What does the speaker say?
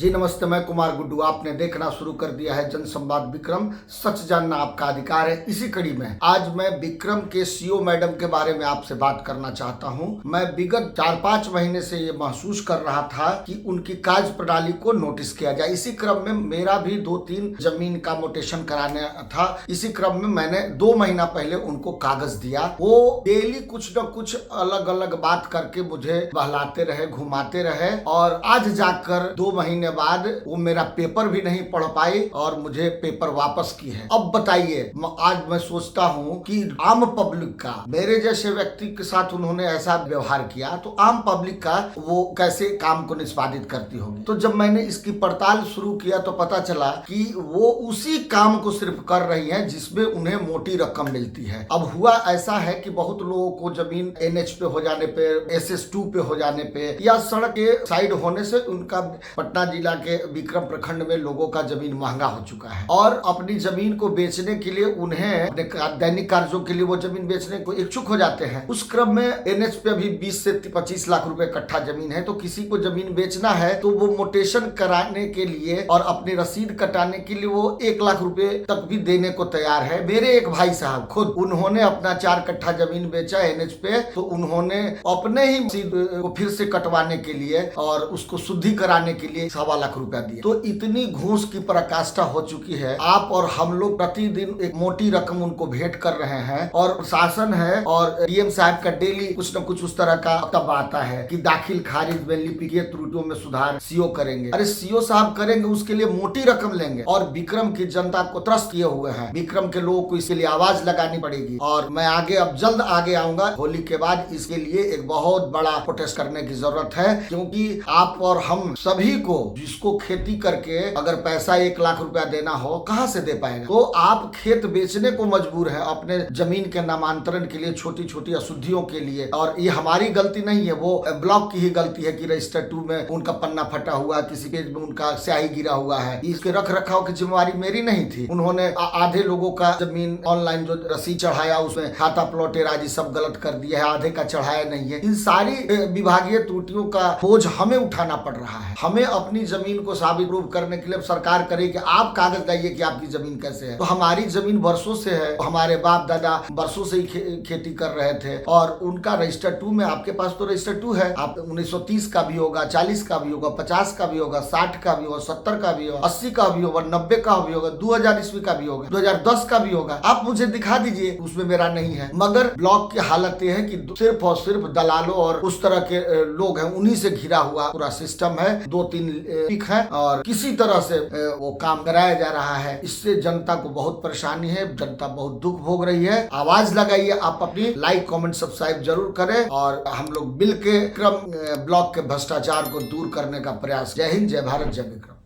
जी नमस्ते, मैं कुमार गुड्डू। आपने देखना शुरू कर दिया है जन संवाद विक्रम, सच जानना आपका अधिकार है। इसी कड़ी में आज मैं विक्रम के सीईओ मैडम के बारे में आपसे बात करना चाहता हूं। मैं विगत 4-5 महीने से ये महसूस कर रहा था कि उनकी कार्य प्रणाली को नोटिस किया जाए। इसी क्रम में मेरा भी 2-3 जमीन का मोटेशन कराने था। इसी क्रम में मैंने 2 महीना पहले उनको कागज दिया। वो डेली कुछ न कुछ अलग अलग बात करके मुझे बहलाते रहे, घुमाते रहे और आज जाकर 2 महीने बाद वो मेरा पेपर भी नहीं पढ़ पाई और मुझे पेपर वापस की है। अब बताइए, आज मैं सोचता हूँ कि आम पब्लिक का, मेरे जैसे व्यक्ति के साथ उन्होंने ऐसा व्यवहार किया तो आम पब्लिक का वो कैसे काम को निष्पादित करती होगी। तो जब मैंने इसकी पड़ताल शुरू किया तो पता चला कि वो उसी काम को सिर्फ कर रही है जिसमें उन्हें मोटी रकम मिलती है। अब हुआ ऐसा है कि बहुत लोगों को जमीन NH पे हो जाने पे, SS2 पे हो जाने पे या सड़क के साइड होने से उनका पटना जिला के विक्रम प्रखंड में लोगों का जमीन महंगा हो चुका है और अपनी जमीन को बेचने के लिए उन्हें अपने दैनिक कार्यों के लिए वो जमीन बेचने को इच्छुक हो जाते हैं। उस क्रम में NH पे अभी 20 से 25 लाख रुपए कट्ठा जमीन है। तो किसी को जमीन बेचना है तो वो मोटेशन कराने के लिए और अपनी रसीद कटाने के लिए वो 1 लाख रुपए तक भी देने को तैयार है। मेरे एक भाई साहब खुद उन्होंने अपना 4 कट्ठा जमीन बेचा NH पे, तो उन्होंने अपने ही रसीद को फिर से कटवाने के लिए और उसको शुद्धि कराने के लिए 1.25 लाख रुपया दिए। तो इतनी घूस की पराकाष्ठा हो चुकी है। आप और हम लोग प्रतिदिन एक मोटी रकम उनको भेंट कर रहे हैं और शासन है और DM साहब का डेली कुछ न कुछ उस तरह का तब आता है कि दाखिल खारिज में लिपिकीय त्रुटियों में सुधार सीओ करेंगे। अरे सीओ साहब करेंगे, उसके लिए मोटी रकम लेंगे और विक्रम की जनता को त्रस्त किए हुए हैं। विक्रम के लोगों को इसके लिए आवाज लगानी पड़ेगी और मैं आगे अब जल्द आगे आऊंगा। होली के बाद इसके लिए एक बहुत बड़ा प्रोटेस्ट करने की जरूरत है, क्योंकि आप और हम सभी को, जिसको खेती करके अगर पैसा 1 लाख रुपया देना हो, कहां से दे पाएगा। तो आप खेत बेचने को मजबूर है अपने जमीन के नामांतरण के लिए, छोटी छोटी अशुद्धियों के लिए। और ये हमारी गलती नहीं है, वो ब्लॉक की ही गलती है कि रजिस्टर 2 में उनका पन्ना फटा हुआ, किसी पेज में उनका स्याही गिरा हुआ है। इसके रख रखाव की जिम्मेवारी मेरी नहीं थी। उन्होंने आधे लोगों का जमीन ऑनलाइन जो रसीद चढ़ाया उसमें खाता प्लॉट राजी सब गलत कर दिया है, आधे का चढ़ाया नहीं है। इन सारी विभागीय त्रुटियों का बोझ हमें उठाना पड़ रहा है। हमें अपनी जमीन को साबित प्रूव करने के लिए सरकार करे कि आप कागज लाइए कि आपकी जमीन कैसे है। तो हमारी जमीन वर्षों से है, हमारे बाप दादा वर्षों से ही खेती कर रहे थे और उनका रजिस्टर 2 में, आपके पास तो रजिस्टर 2 है, आप 1930 का भी होगा, 40 का भी होगा, 50 का भी होगा, 60 का भी होगा, 70 का भी होगा, 80 का भी होगा, 90 का भी होगा, 2000 ईस्वी का भी होगा, 2010 का भी होगा। आप मुझे दिखा दीजिए, उसमें मेरा नहीं है। मगर ब्लॉक की हालत यह है कि सिर्फ और सिर्फ दलालों और उस तरह के लोग हैं, उन्हीं से घिरा हुआ पूरा सिस्टम है। 2-3 है और किसी तरह से वो काम कराया जा रहा है। इससे जनता को बहुत परेशानी है, जनता बहुत दुख भोग रही है। आवाज लगाइए, आप अपनी लाइक कमेंट सब्सक्राइब जरूर करें और हम लोग मिलकर विक्रम ब्लॉक के भ्रष्टाचार को दूर करने का प्रयास। जय हिंद, जय भारत, जय विक्रम।